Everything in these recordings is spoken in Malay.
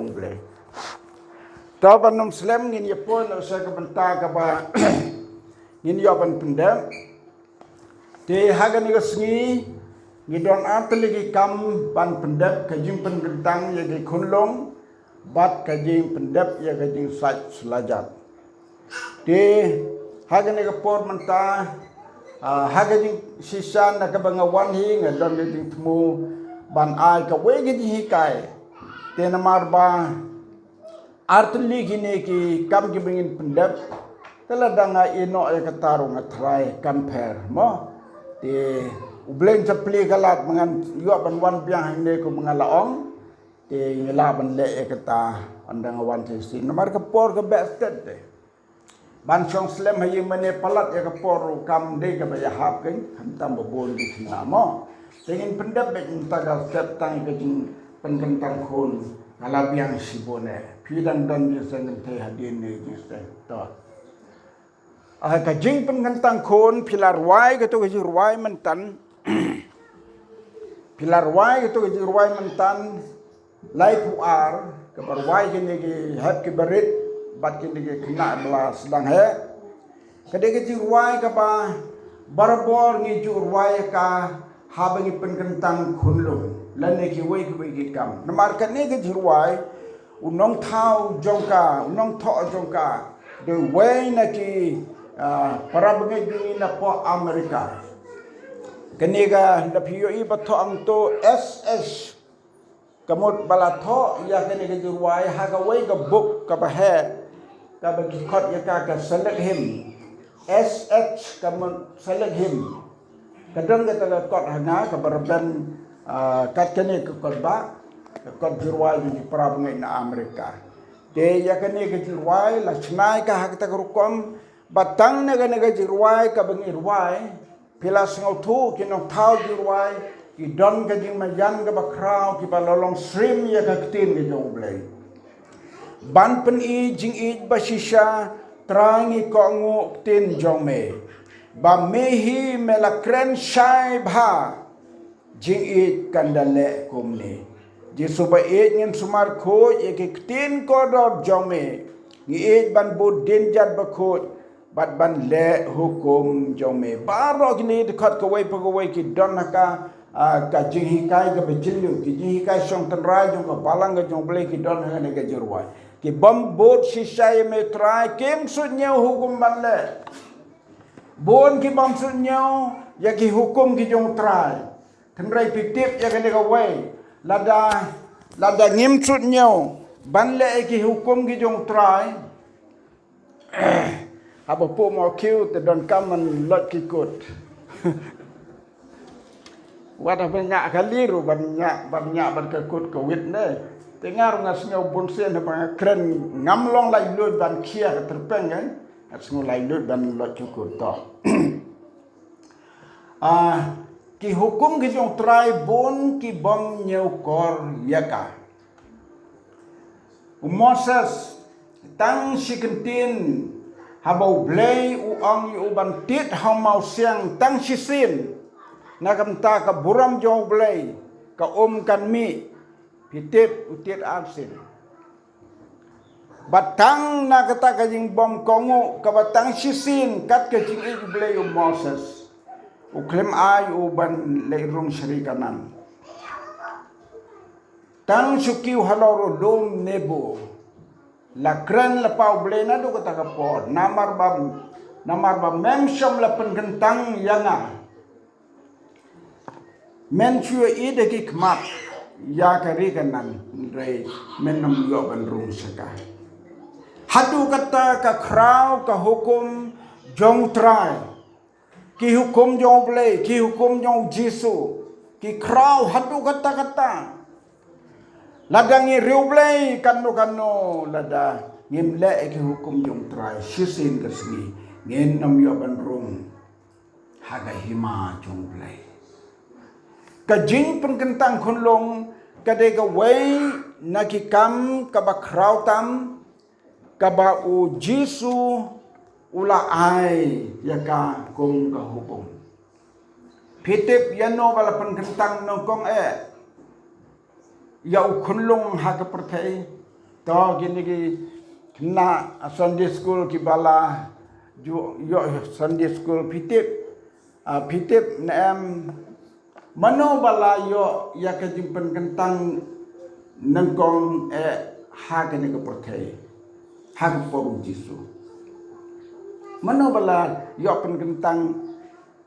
boleh. Tahu Muslim ngin pun saya kebentar kaba ngin yapan pendam. Di hagan ni kesengi ngidon arti lagi kam ban pendam kajing penggentang ya di kunlong bat kajing pendam ya kajing saj selajat. Di hagan ni kepor mentah hagan sisa nak kebangawan hi ngadon kajing temu ban ai kawe kajing hikai. Tena marba artli gini ki kam ki bingin pendap telah danga ino ya kataru ngatrai compare mo di ubleng cepli galat mengan yo ban wan biang hinde ko mengalaong di ngela ban le ya kata andang wan tisi nomor kepor ke bestet de ban song slem hayi mene palat ya kepor kam de ke baya hap kan hantam bobon di sina mo ingin pendap ben tagal setang ke penkentang khun ngalabiang sibone pidang dan biasa ngente hadin ni jiste to kajing penkentang khun pilar wai ke tu kajing ruai mentan pilar wai ke tu kajing ruai mentan lai puar ke barwai kini ki hat ki berit bat kini ki kena belas sedang he kade kajing ruai ke ba barbor ngi ju ruai ka habangi penkentang khun lu lane ki wei ki kam namar kan ne ke jirwai unong thau jongka unong tho jongka de wei na ki para bengai dini na po Amerika keniga da piyo I batho ang to SS kamot balatho ya keniga jirwai ha ka wei ka book ka bahe ka ba ki khot ya ka select him SH kamot select him kadang ka tala kot hanga ka barban kat kene ke korba kot jirwai di prabangai na Amerika de ya kene ke jirwai la chnai ka hak ta rukom batang ne kene ke jirwai ka bangi ruai pilas ngau thu ki no thau jirwai ki don ka jing mayan ka bakrau ki balolong stream ya ka tin ke joblei ban pen I jing I basisha trangi ko ngu tin jome ba mehi melakren shai bha jing it kandale kumni ji suba it ngin sumar ko tin ko dor jome ngi it ban bud din jat ba ko bat ban le hukum jome baro gni de khat ko wei pa ko wei ki don ka ka jing hikai ka bejilyu ki jing hikai song tan rai jong ka palang ka jong ble ki don ha ne ka jirwai ki bam bud shisai me trai kem su nyau hukum ban le bon ki bam su nyau ya ki hukum ki jong trai Tenrai pitip ya kene ka wei lada ngim sut nyau ban le ki hukum ki jong trai apa po mo kiu te don kaman lot ki kut wada banyak kali ru banyak ban ke kut ko wit ne tengar ngas ngau bonsen ba kren ngamlong lai lut ban kia terpeng kan ngas lai lut ban lot ki kut to ki hukum ki jong trai bon ki bom nyau kor yaka Moses tang sikentin habau blei u ang yu ban tit hau mau siang tang sisin nakam ta ka buram jong blei ka kan mi pitip utit arsin batang nakata ka jing bom kongo ka batang sisin kat ka jing I blei u Moses uklem ay uban leirong syarikanan tang sukiw haloro dom nebo lakran la pau blena do kata kapor namar bam memsham la penggentang yanga menchua ide ki kmat ya kari kanan re menam yo ban rung saka hadu kata ka kraw ka hukum jong trai ki hukum jong ble ki hukum jong jisu ki kraw hadu kata ladangi riu ble kanu lada ngimle ki hukum jong trai sisin kesni ngin nam yo ban rung haga hima jong ble kajing penkentang khunlong kade ka wei nakikam ka ba kraw tam ka ba u jisu ula ai yaka kum ka hukum pitip yano bala penkentang nongkong ya ukunlong ha ka pertai to gini ki kena Sunday school ki bala yo Sunday school pitip nem mano bala yo ya ka jimpen kentang nangkong ha ke ne ko perthai ha ko poru Jisu mano bala yo pen kentang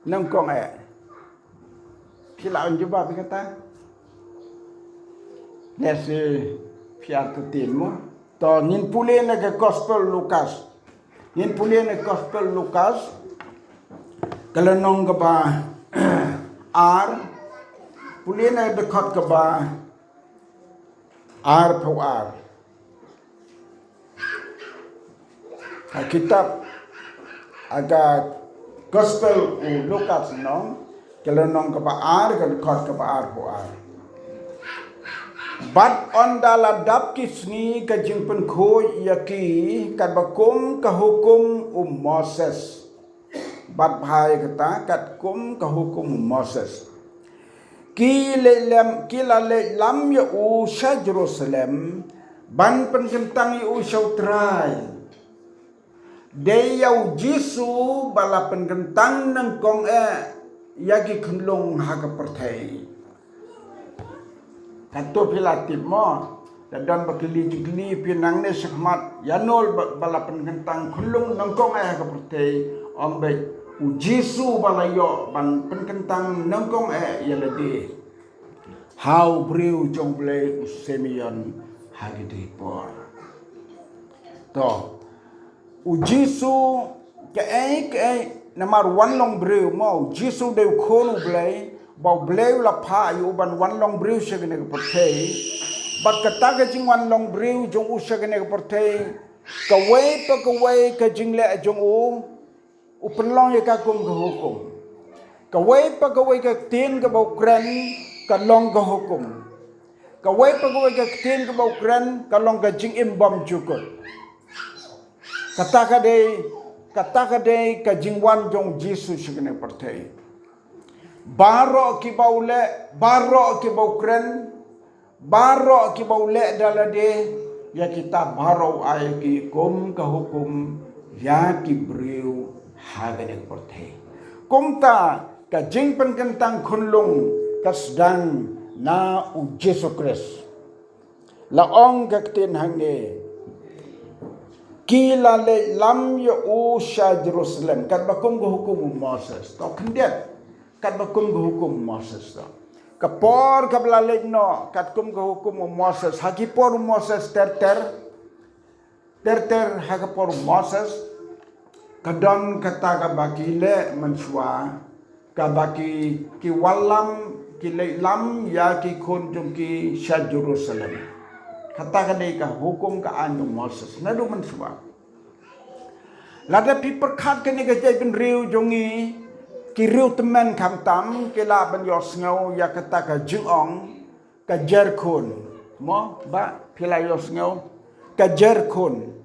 nangkong sila unjuba kata nasi fiatu timu to ngin pule na ke gospel Lukas kalau nong ke ba ar pule na dekat ke ba ar pau ar kitab agak gospel Lukas nong kalau nong ke ba ar ke dekat ke ba ar pau ar Bat on dala dap kisni ka jingpen khoi yaki kat bakum ka hukum Moses. Bat bhai kata kat kum ka hukum Moses. Kila le lam ya u sha Jerusalem ban pen kentang u sautrai. De yau Jisu bala pen kentang nang kong yaki khunlung ha ka perthai. Kato pilatip mo dan bakili pinang ne sekmat yanol balapan kentang khulung nangkong ka pertei ombe u Jisu balayo ban penkentang nangkong yaladi how breu jong ble Simeon hagidi por to u Jisu ke namar wan long breu mo Jisu de khonu ble bau bleu la pha yu ban wan long breu shagene ko porthei bat kata ka jing wan long breu jong u shagene ko porthei ka wei ka jing le jong u penlong ye ka kum ka hukum ka wei ka tin ka bau kran ka long ka hukum ka wei ka tin ka bau kran ka long ka jing im bom jukut kata ka de ka jing wan jong Jisu shagene porthei baro ki bau kren baro ki bau le dalade ya kita baro ay ki kum ka hukum ya ki breu hagane porthei kumta ka jingpen kentang khunlung kasdang na u Jesu Christ laong kaktin hange kila le lam ya u sha Jerusalem kat bakum ko hukum Moses to kendiat kat bakum ke hukum Moses to kapor kablalek no kat kum ke hukum Moses hagipor Moses ter hagipor Moses kadon kata ka bakile mensua ka baki ki walam ki lam ya ki kunjung ki sha Jerusalem kata ka dei ka hukum ka anu Moses nadu mensua lada piper khat ka ni ka jai ben riu jongi ki riu temen kam tam ki la ban yos ngau ya kata ka jingong ka jerkun mo ba pila yos ngau ka jerkun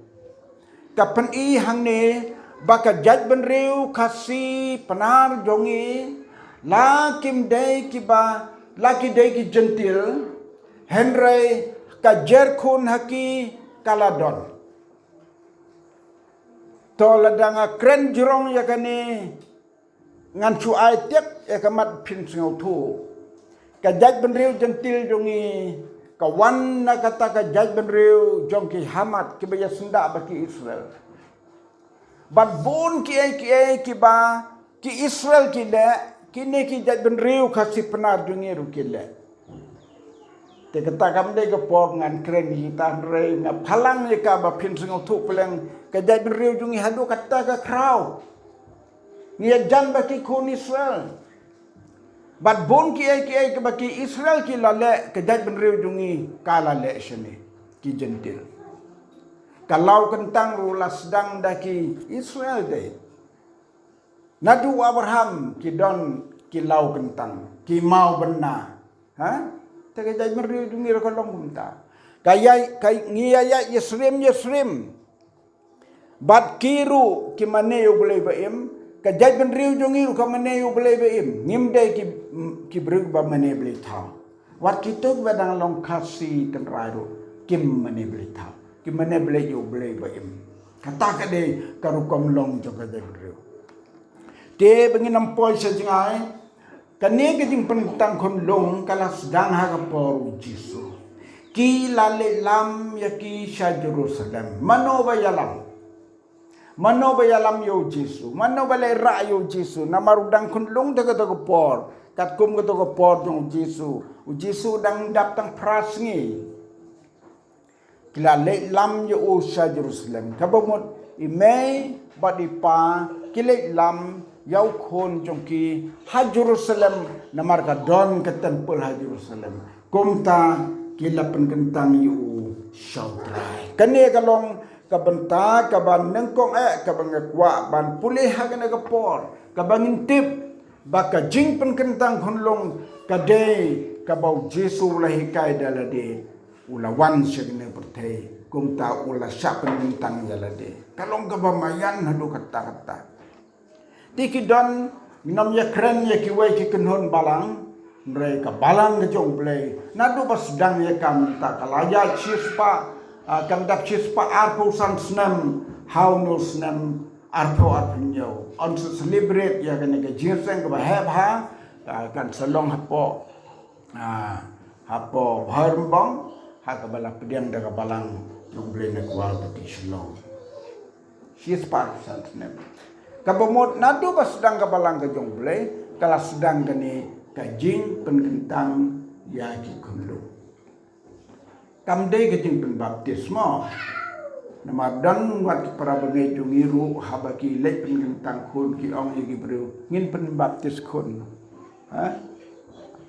ka pen i hang ne ba ka jaj ban riu kasi penar jongi la kim dei ki ba la ki dei ki gentil henry ka jerkun haki kaladon to ladanga kren jurong ya kani ngan chu ai tiek kamat pin sngau thu ka jaj ben riu gentil jongi ka wan na kata ka jaj ben riu jong ki hamat ki baya senda baki Israel bat bon ki ba ki Israel ki le ki ne ki jaj ben riu kasi penar jongi ru ki le te kata kam de ka por ngan kren yi tan re na phalang ye ka ba pin sngau thu peleng ka jaj ben riu jongi hadu kata ka krau Nia jan baki kun Israel. Bat bon ki baki Israel ki lale ke jaj ben riu jungi kala le sini ki gentil. Kalau kentang rula sedang daki Israel de. Nadu Abraham ki don ki lau kentang ki mau bena. Ha? Te ke jaj ben riu jungi ro kolong kumta. Kaya ngiya Yesrim. Bat kiru ki maneu boleh baim ka jaj ben riu jongi ka mane yu boleh beim ngim de ki brug ba mane beli tha wat kituk badang long khasi kan rairu kim mane beli tha mana boleh yo boleh baim kata kade karukom long jo kade bro te bengin nampoi sejengai kane kejing pentang kon long kala sedang ha kapor Jisu ki lale lam ya ki sha Jerusalem mano bayalam yo Jisu mano balai ra yo Jisu namarudang kon long daga kapor kat kum kapor jong Jisu dang dap tang prasngi kila le lam yo usha Jerusalem kabamot imei badipa kile lam yau khon jongki ha Jerusalem namar ka don ke temple ha Jerusalem kumta kila penkentang yu shautrai kane kalong kabenta kaban nengkong kabang kwa ban pulih ha kana kapor kabang intip baka jing penkentang honlong kadai kabau Jesu lahi kai dalade ulawan segne pertai kumta ula syapen bintang jalade kalong kabamayan hadu kata-kata tikidon minam ya kren ya kiwai ki kenhon balang mereka balang ke jong blai nadu pas dang ya kam ta kalaya chispa kam dap chispa arpo san snam how no snam arpo arpinyo on to celebrate ya kan ke jirseng ke bahha kan salong hapo harmbong hakabala pediam daga balang jong blai na kwal peti shalom chispa san snam kabomot nadu pas sedang kabalang ke jong blai kala sedang kani kajing penkentang ya ki kunlu kamdei kajing penbaptismo namadan wat para bengai jungiru habaki lek penkentang kun ki ong yagi bru ngin penbaptis kun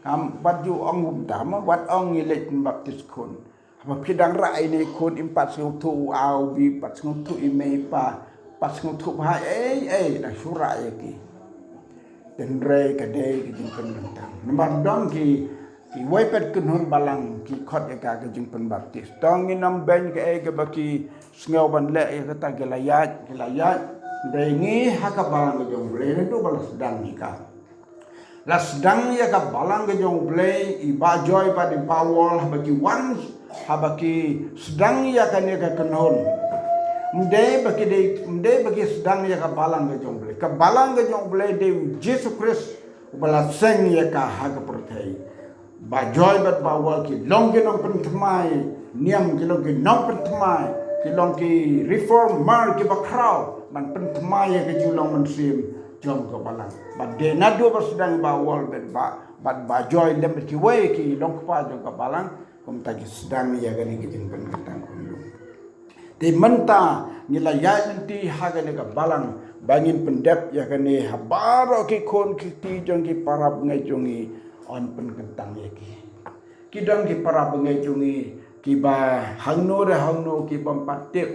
kam baju ong utama wat ong lek penbaptis kun apa pidang rai ni kun impat tu au bi pat tu imei pa pas ngutuk bahai dah surah ya ki dan rei kadai ki jing penbentang nampak dong ki waipet kunhun balang ki khot ya ka jing penbaptis dong ni nam ben ke baki sngau ban le ya kata gelayat rei ngi haka balang ke jong blai tu balas sedang ni ka las sedang ya ka balang ke jong blai iba joy pa di pawol baki wan habaki sedang ya kan ya ka kunhun mde bagi sedang ya kabalang ke jong blai kabalang ke jong blai de Yesus Kristus bala seng ya ka ha ka pertai ba joy bat bawal ki long ke nong pentemai niam ki long ki nong pentemai ki long ki reform mar ki bakrau man pentemai ya ke julong mensim jom kabalang ba de nadu ba sedang bawal bet ba joy lem ki we ki long pa jong kabalang kum tagi sedang ya gani ki jing pentang di menta nilai nanti haga nega balang bangin pendep ya kene habaro ki kon ki ti jong ki para bengai jongi on penkentang ya ki dong ki para bengai jongi ki ba hangno ki pampatip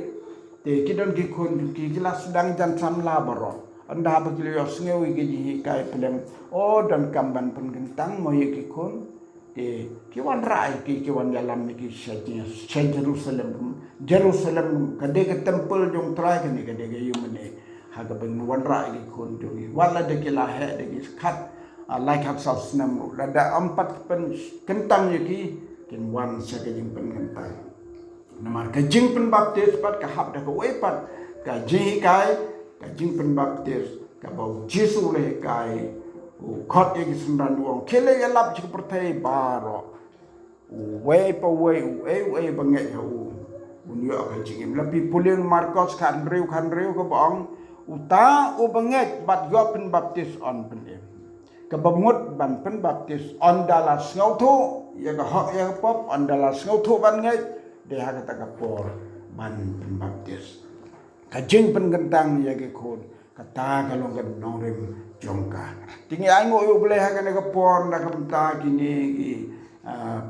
te ki dong ki kon ki jelas sedang jan samla baro anda ba ki yo sngewi ki ji kai pelem dan kamban penkentang mo ya ki kon kiwan rai kiwan dalam ni Jerusalem kade ke temple jong trai kene kade ke yumene haga ben wan rai ki kon jong wala de ki la he de ki khat like hat sal snam lada empat pen kentang ki kin wan sa ke jing pen kentang namar ke jing pen baptis pat ka hab da ko we pat ka ji kai ka jing pen baptis ka bau Jesu le kai khot ye sundan wong kele ya lap chi pertai baro we pa we bangai hu unyo ka jing lapi pulin Marcos kan riu ko bong uta u bangai bat yo pen baptis on pen ka bamut ban pen baptis on dalas ngau thu ya ka hok ya pop on dalas ngau thu ban ngai de ha ka ka por ban pen baptis ka jing pen gentang ya ke khon kata kalau kan nongrim jongka tingi aingo yo boleh hagan ke pon da kamta kini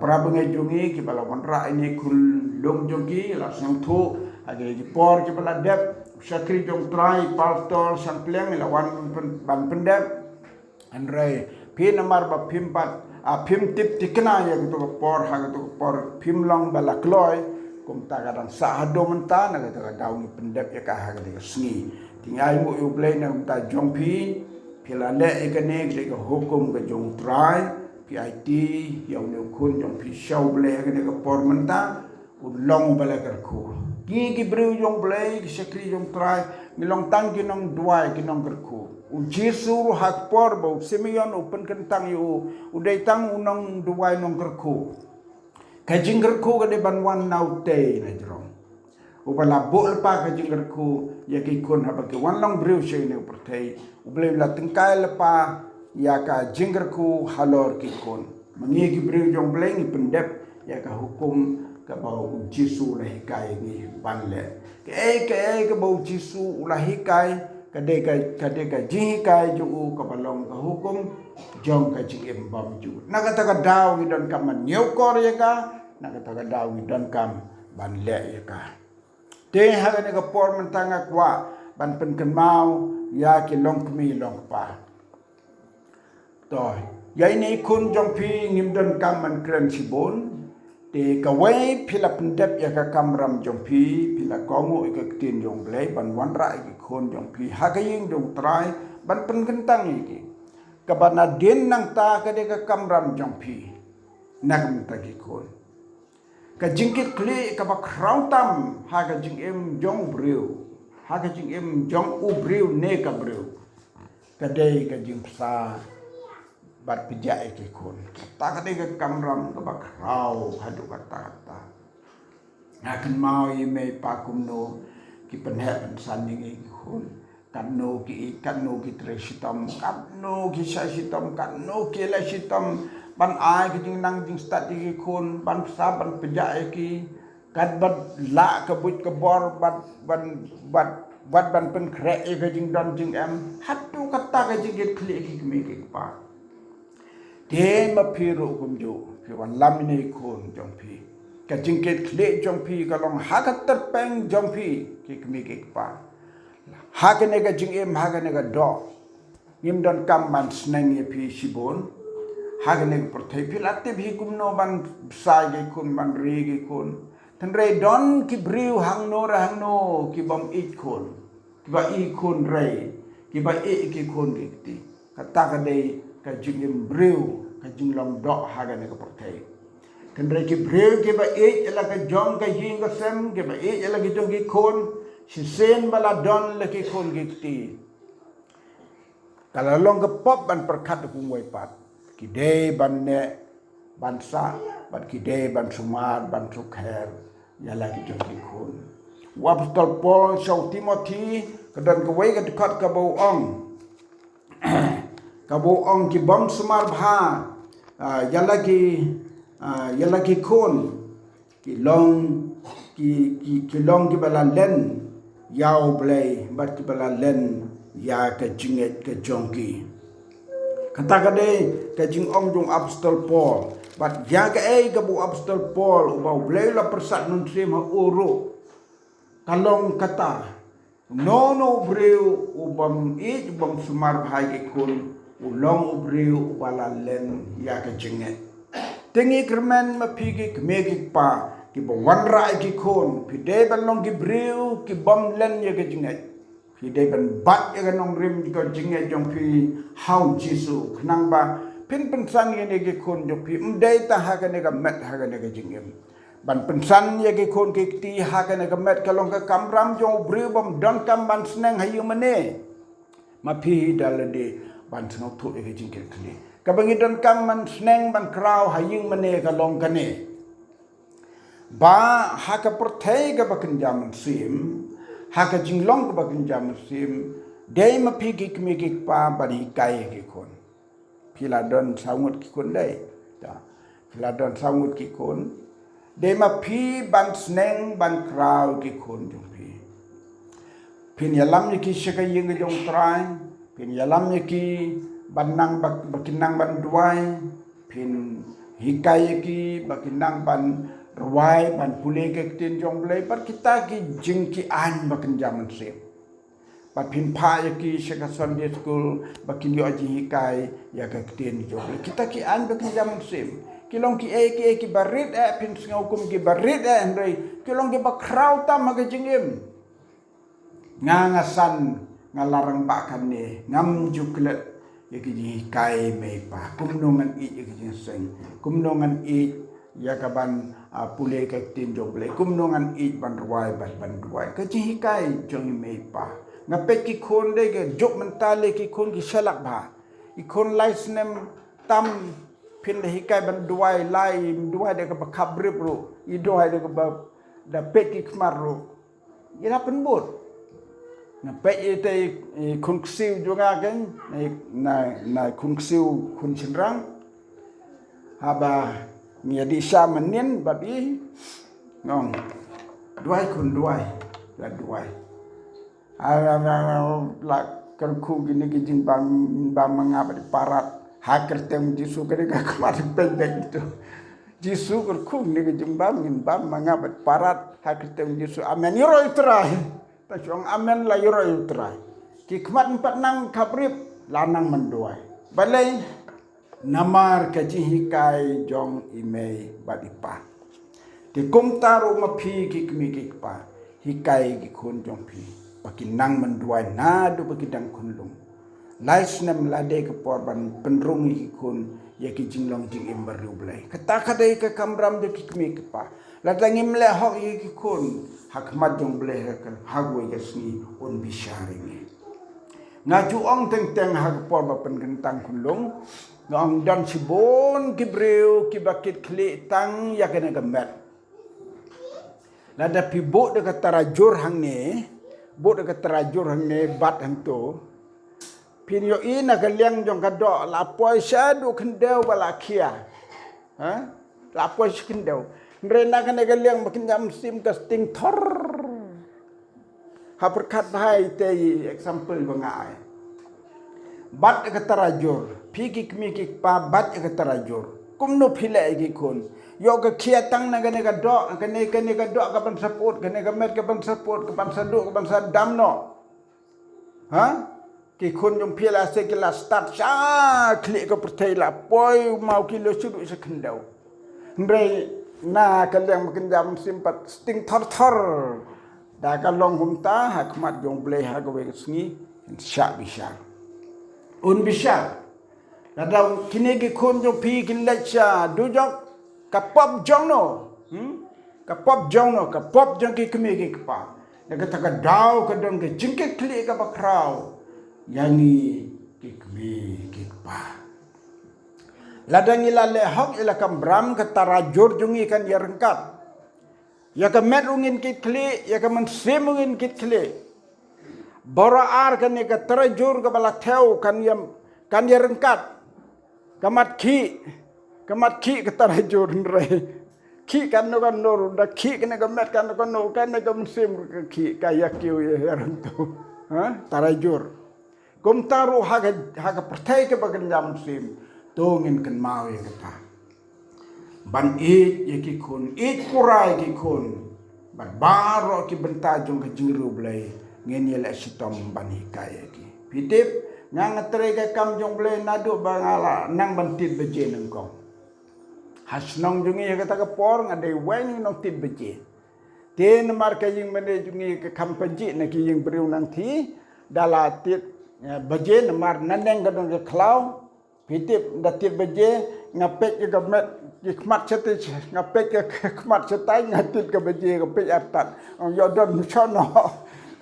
pra bengai jongi ki bala wanra ini kul long jongi la sang thu age ki por ki bala dep sakri jong trai pastor sang pleng la wan ban pendep anrai pin namar ba pimpat pim tip tikna ya to por ha to por pim long bala kloy kum ta kadang sa hado menta na ka daun pendep ya ka ha ke sngi tingai mo yo blai na ta jong pi pilale ekane ke hukum ke jong trai PIT yang ne kun jong pi shau blai ke por menta ulong bala ka ku Gi briu jong blai ki sekri jong trai ngilong tang kinong duai kinong gerku. U Jesu hak por bau Simeon open kentang yu udai tang unong duai nong gerku. Kajing gerku kade banwan nau te na jerong. Upala bo lepa kajing gerku ya ki kun habaki wan long briu sei ne pertai. Ublai la tengkai lepa ya ka jinggerku halor ki kun. Mengi ki briu jong blai ngi pendep ya ka hukum ka bau Jesu la hikai ni banle ke bau Jesu la hikai ka jihikai ju ka balong ka hukum jong ka jing bam ju na kata ka daw ni don kam nyokor ya ka na kata ka daw ni don kam banle ya ka te ha ne ka por mentanga kwa ban pen kan mau ya ki long kmi long pa toy ya ini kun jong pi ngim don kam man kren sibon te kawai pila pendep ya ka kamram jong pi pila kongo ka tin jong blai ban wan ra ki khon jong pi ha ka ying jong trai ban pen kentang iki ka bana den nang ta ka de ka kamram jong pi nak ta ki khon ka jingkit kli ka ba kraw tam ha ka jing em jong briu ha ka jing em jong u briu ne ka briu ka de ka jing sa bat pijak ke kun tak ada ke kamram ke bakrau hadu kata akan mau ime pakum no ki penhe pensan ni kun kanno ki tresitam kanno ki sasitam kanno ki lasitam ban ai ki jing nang jing stat ki kun ban saban pijak ki kat bat la ke but ke bor bat ban pen krek ke jing don jing em hadu kata ke jing klik ki me ki pa Dia mapiru kumju, piwan lamine kun jongpi. Kajingkit klik jongpi kalong hakat terpeng jongpi kikmi kikpa. Hakane ka jingim hakane ka do. Ngim don kamban sneng ye pi sibon. Hakane ka pertai pilatib hikum no ban sai ge kun ban ri ge kun. Tenre don ki briu hang no ki bom ik kun. Kiba i kun rei. Kiba i ki kun kikti. Kata kadai ka jingim briu ka jinglong dok haga ne ka pertai kendra ki briu ki ba e ela ka jong ka jing ka sem ki ba e ela ki jong ki kon si sen bala don le ki kon ki ti kala long ka pop ban perkat ku ngoi pat ki de ban ne ban sa ban ki de ban sumar ban sukher yala ki jong ki kon apostol Paul sau Timothy kadan ka wei ka dekat ka bau ong kabo ong ki bom sumar bha yala ki kon ki long ki bala len yau blai bat ki bala len ya ka jinget ka jongki kata ka de ka jing ong jong apostol Paul bat ya ka bu apostol Paul ubau blai la persat nun sema uru kalong kata no breu ubam sumar bha ki kon ulong ubriu wala len ya ka jinget tengi kermen mapigi kmegi pa ki bon ra ki kon pide ban long ki briu ki bom len ya ka jinget pide ban bat ya ka nong rim ka jinget jong pi how Jesu knang ba pin san ye ne ki kon jong pi mdai ta ha ka ne ka met ha ka ne ka jingem ban pensan ye ki kon ki ti ha ka ne ka met ka long ka kamram jong briu bom don kam ban sneng hayu mane mapi dalade ban sengau tu ege jingkir kli kabangi don kam man sneng ban kraw haying mane ka long kane ba haka pertai ka bakin jaman sim haka jinglong ka bakin jaman sim dei ma pigi kmi ki pa bari kai ki kon pila don sangut ki kon dei ta pila don sangut ki kon dei ma pi ban sneng ban kraw ki kon jong pi pin yalam ki shaka ying jong trai pin yalam ki banang bakinang ban duai pin hikai ki bakinang ban ruai ban pule ke tin jong blai par kita ki jingki an bakin jaman sep pat pin pa ki shaka Sunday school bakin yo ji hikai ya ke tin jong blai kita ki an bakin jaman sep kilong ki ki barit pin ngaukum ki barit ndai kilong ki bakraw ta mag jingim ngangasan ngalarang bakan ni ngam juklet yaki kai me pa kumnongan i yaki seng kumnongan i yakaban pulih ka tin jong ble kum nongan I ban ruai ban ruai ka ji hikai jong me pa ngapet ki khon de ke jok mentale ki khon ki selak ba I khon lai snem tam pin de hikai ban ruai lai ruai de ka kabrip ru I ruai de ka ba da pet ki khmar ru ira penbut ngapet ite khun ksiu jonga kan na khun ksiu khun chinrang haba Nia di sa menin babi ngong duai kun duai la duai la kerku gini gijing bang mangap di parat haker tem jisu kene ka kemar pendek itu jisu kerku ni gijing bang mangap di parat haker tem jisu amen yoro itrai ta chong amen la yoro itrai ki kmat empat nang kabrip lanang menduai balai namar kaji hikai jong imei badipa ki kum taru mapi ki kmi ki pa hikai ki khun jong pi pakin nang menduai nadu pakidang kunlung lais nam lade ke porban penrung ki khun ya ki jinglong jing imbaru blai kata kadai ke kamram de ki kmi ki pa latang imle hok ki khun hakmat jong blai kan hagwe gasni on bisharingi ngaju ong teng hak porba pengentang kunlung ngong dan sibon kibreu kibakit kli tang ya kena gemet lada pi bot dekat tarajur hang ne bot dekat tarajur hang ne bat hang tu pin yo ina kaliang jong kadok lapoi syadu kendau balakia ha lapoi kendau rena kena kaliang makin jam sim casting thor ha berkat bahai te example bangai bat dekat tarajur Piki kmiki pa bat ke tarajur kumno phile gi kon yo ka khia tang na gane ka do kane ka do ka ban support kane ka met ka ban support ka ban sadu ka ban sadam no ha ki kon jom phila se ki la start sha klik ka pertai la poi mau kilo sudu se kendau ndre na ka leng makin jam simpat sting thor da ka long humta hakmat jong ble ha go we sngi sha bisa un bisa Nadang kini ki kun jong pi kin lecha du jong kapop jong no kapop jong ki kemi ki kapa na kata ka daw ka dong ke jingke kli ka bakraw yani ki kemi ki kapa ladang ila le hok ila kam bram ka tarajur jungi kan ya rengkat ya ka met ungin ki kli ya ka mensim ungin ki kli bora ar kan ka tarajur ka bala theo kan ya rengkat kamat ki ketarajur nre ki kan no kan no da ki kan gamet kan no kan gamsim ki kaya kiu ya rantu ha tarajur kum taru haga pertai ke bagan jam sim tongin kan mau ya kata ban ya ki kun kurai ki kun ban baro ki bentajung ke jingru blai ngen ya la sitom ban hikaya ki pitip ngang terega kam jong ble nadu bangala nang bantit beje nengkong hasnong jungi kata ke por ngade wen nong tit beje ten mar ka ying mene jungi ke kam peji na ki ying briu nang thi dala tit beje mar naneng gadong ke klau pitip da tit beje ngapet ke gamet ki khmat chete ngapet ke khmat chetai ngatit ke beje ke pe atat ong yodon chono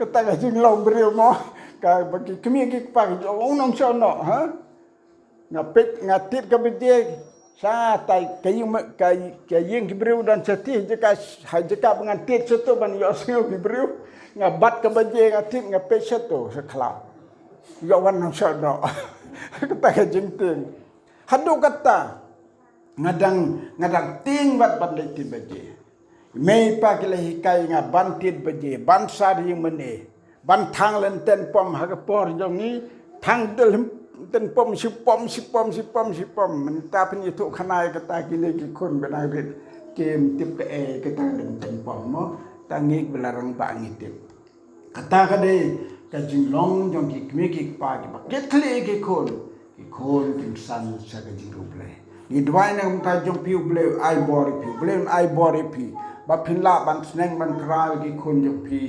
kata ke jing long briu mo ka bagi kemi ki pa nong sono ha ngapit ngatit ka bide sa tai kaying kibriu dan setih jika pengantit setu ban yo siu kibriu ngabat ka bide ngatit ngapit setu seklau yo wan nong sono kata ka jingting hadu kata ngadang ting bat tit bide mei pa kila hikai ngabantit bide bansar yung mene ban thang lên tên pom hagapor jong ni thang del tên pom si pom men ta pen itu khanai kata kini ki kun benai rit kem tip ke kata den tên pom mo tangi belarang ba ngitip kata kade ka jinglong jong ki kmi ki pa ki ba ket kle ki kun tin san sa ka jingru ble ni dwai na ka jong piu ble ai bori pi ba phinla ban sneng ban kra ki kun jong pi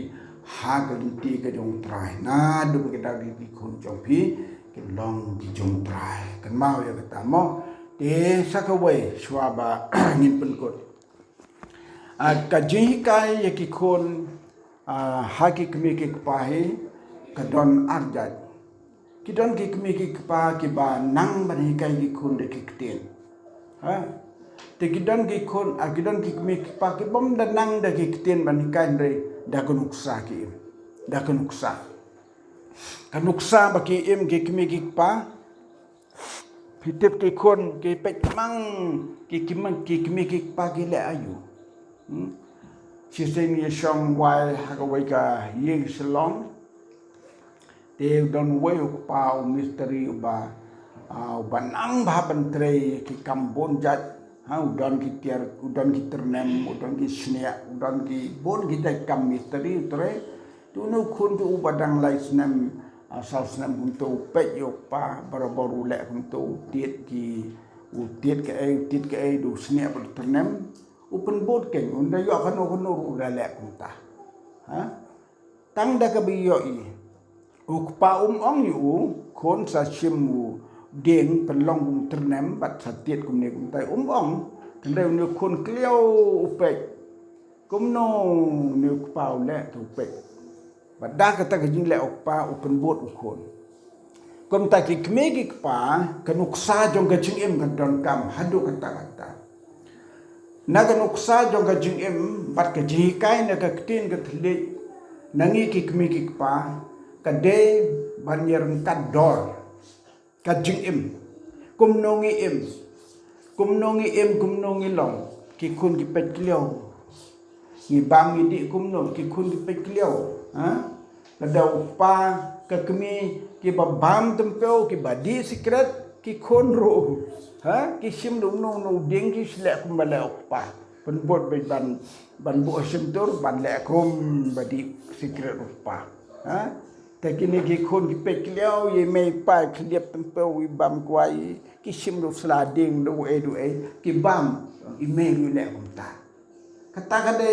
hagan ti ka jong trai na du ka da di kun jong pi ki long di jong trai kan mau ya kata mo te sa ka we shwa ba ngin pen kot Kajihikai yakikon haki kemiki kepahi kadon arjat. Kidon ki kemiki kepa kiba nang banihikai kikun de kiktin. Te kidon kikun kidon ki kemiki kepa kibom dan nang de kiktin banihikai de dakunuksa ki. Dakunuksa. Kanuksa baki im ki kemiki kepa pitip kikun ki pekmang ki kemiki kepa ki le ayu. Sistem yeshong wai hakawai ka yeng selong te don wai pa misteri ba nang ba bantre ki kambon jat udon ki tiar udon ki ternem udon ki snia udon ki bon ki dai kam misteri tre tu no kun tu badang lai snem asal snem untuk pet yok pa baru lek untuk tiet ke ai du snia ber ternem open board ken unda yo kano ru lek kunta tang da ka bi yo I ukpa ong yu kon sa chimu deng pelong ternem bat satiet kum ne kum tai ong tendai ne kon kleo upek kum no ne ukpa le tu upek bat da ka ta ka jing le ukpa open board ukon kum ta ki kmegi kpa kanuksa jong ka jing em kan don kam hadu kata naga nuksa jong ka jing em bat ka jikai na ka ktin ka thlik nangi ki kmegi kpa ka de banyer kat dor ka jing em kumnongi long ki kun ki pet kliao ni bang ni di kumno ki kun ki pet kliao la dau pa ka kmi ki ba bam tempeu ki ba di secret ki kon ro ki sim no ding ki sle kum ba la pa pen bot be ban bu sim tur ban le kum ba di secret paแต่กินกี่คนกี่เป็ดเลี้ยวยังไม่ไปเรียบเป็นเปลวิบัมกว่ากี่ชิมดูสลาดิ่งดูกี่บัมอีเมลอยู่แล้วผมตาคตากันได้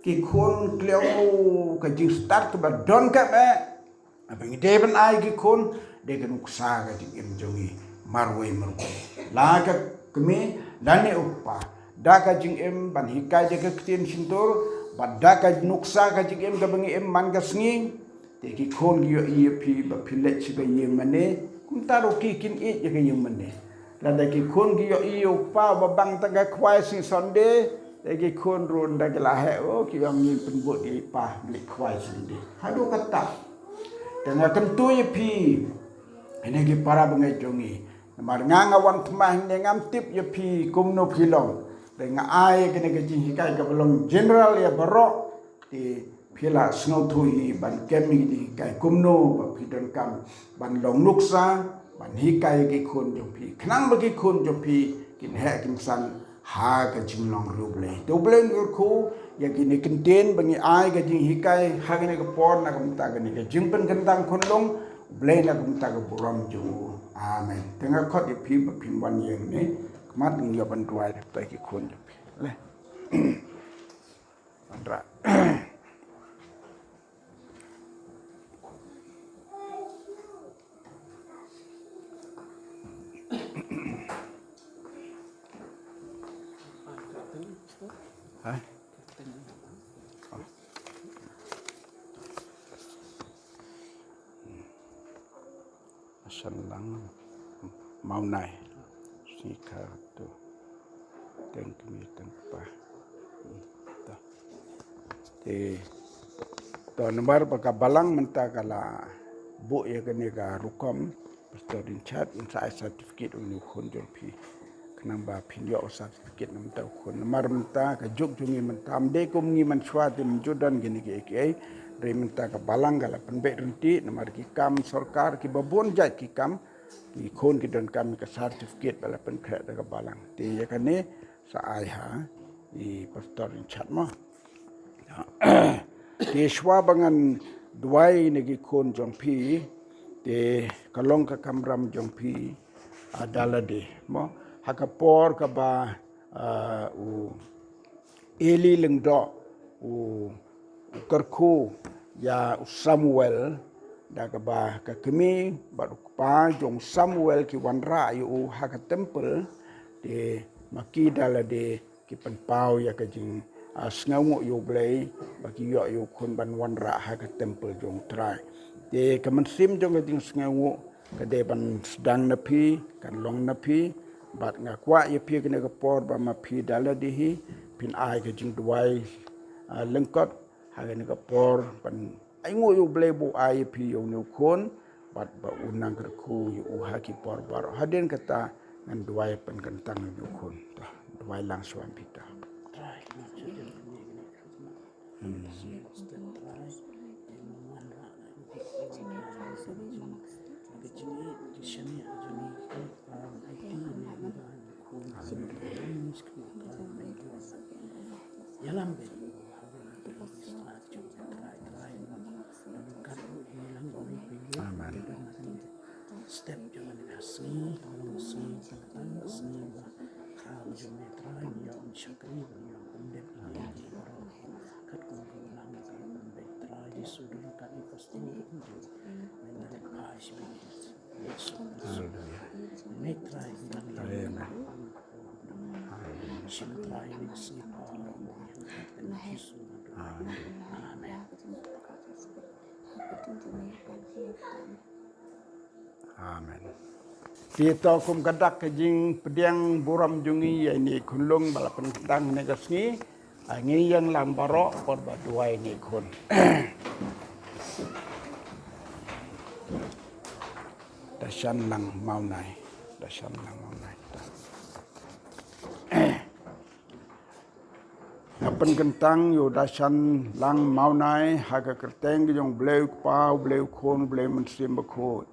กี่คนเลี้ยวก็จึงสตาร์ทกับดอนกับapa yang dia pun ai ki kon dia kan uksa ka jing em jongi marwai la ka kemi dane upa da ka jing em ban hikai je ka ktin sintur ba da ka nuksa ka jing em ka bangi em man ka sngi te ki kon gi yo pi ba pilet chi ka yeng mane kum ta ro ki kin e je ka yeng mane la da ki kon gi yo upa ba bang ta ka kwai si sonde te ki kon ron da ka la he o ki yang ni pen bot di pa blik kwai sinde hadu kata tengah kentu ye pi ini ki para bengai jongi mar nganga wan tmah ne ngam tip ye pi kumno philong dengan ai kene ke jing hikai ka belong general ya barok di phila snow thui ban kemi di kai kumno ba phidon kam ban long nuksa ban hikai ki khun jong pi khnang ba ki khun jong pi kin he kin san ha ka jing long ruble to blen ur khu ya kini kenten bangi ai ka jing hikai ha kene ka pon na kum ta ka ni ka jing pen kentang khon long blai na kum ta ka buram ju amen tengah khot ye pi ba pin wan yeng ne mat ngi yo ban tuai ta ki khon ju le andra Senang mau naik sika tu thank me thank pa te to nomor baka balang menta kala bu ya kene ka rukom pastorin chat insai certificate uni khon jol pi kenang ba pinyo certificate nam ta khon nomor menta ka juk jungi mentam de kum ngi man swati menjudan gini ke dari minta ke balang gala penbek renti nomor ki kam sarkar ki babon jat ki kam ki khon ki don kam ke certificate bala pen kret ke balang ti ya kane sa ai ha I pastor in chat mo ti shwa bangan duai ne ki khon jong pi te kalong ka kamram jong pi adalade mo hakapor ka ba u eli lengdo u kerku ya Samuel daga ba ka kemi baru pa jong Samuel ki wanra yu ha ka temple de maki dala de ki pen pau ya ka jing sengawu yo blai bagi yo kun ban wan ra ha ka temple jong trai de ka man sim jong ding sengawu ka de ban sedang napi kan long napi bat nga kwa ye pi ka ka por ba ma pi dala di hi pin ai ka jing duai lengkot ha ka por ban ai ngo yo blai bu ai pi yo ne kun bat ba unang ka ku yo ha ki por bar haden kata ngan duai pen kentang yo kun ta duai lang suam pita Step jangan kasih, tolong sih, tentang sih, kalau jangan try yang syakri yang pendek ini orang kat kumpulan kalau pendek try di sudut kami pasti itu menarik kasih Yesus, make try dan yang sih try ini sih orang yang Yesus, amin. Amen. Kita kum kadak kejing pediang buram jungi ya ini kunlung balapan tang negasni angi yang lambaro por badua ini kun. Dasan lang maunai, dasan lang maunai. Apan kentang yo dasan lang maunai haga kerteng jong bleu pau bleu kon bleu mensim bakot.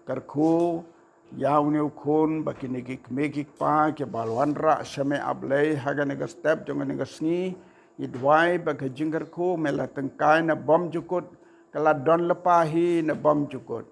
Karku yaw new kun baki negik megik pa ke balwan ra shame ablay haga nega step jonga nega sni idwai baka jinggar ku mela tengkai na bom jukut kala don lepahi na bom jukut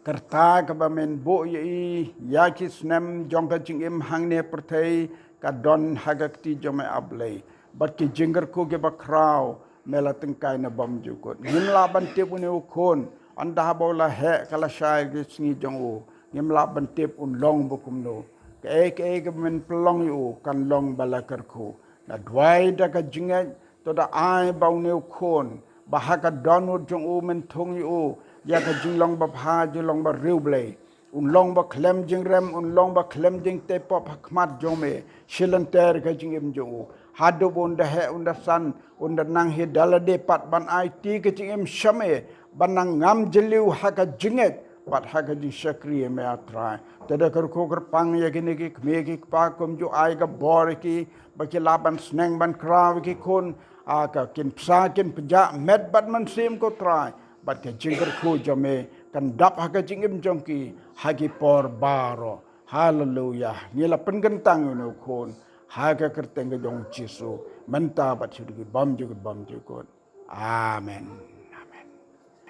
kerta ka bamen bo yi yaki snem jongka jingim hangne pertai ka don haga kti jome ablay baki jinggar ku ke bakraw mela tengkai na bom jukut nimla bante pune ukun anda bola he kala syai ge singi jongu ngimla bentip un long bukum no ke men pelong yu kan long balakarku na dwai da ka jinga to da ai bau ne khon bahaka donu jongu men thong yu ya ka jinglong ba pha jinglong ba riuble un long ba klem jingrem un long ba klem jing te pop khmat jome shilanter ka jingim jongu hadu bon da he un da san un da nang he dalade pat ban ai ti ka jingim shame banang ngam jeliu haka jinget pat haka di syakri me atrai tada kar ko kar pang ya gini ki megi pa kom jo ai ga bor ki baki laban sneng ban kraw ki kon aka kin psa kin pja met bat man sim ko trai bat ke jingker ko jome kan dap haka jingim jongki hagi por baro hallelujah nila pengentang no kon haka kerteng jong cisu menta bat sudu bam juga amen.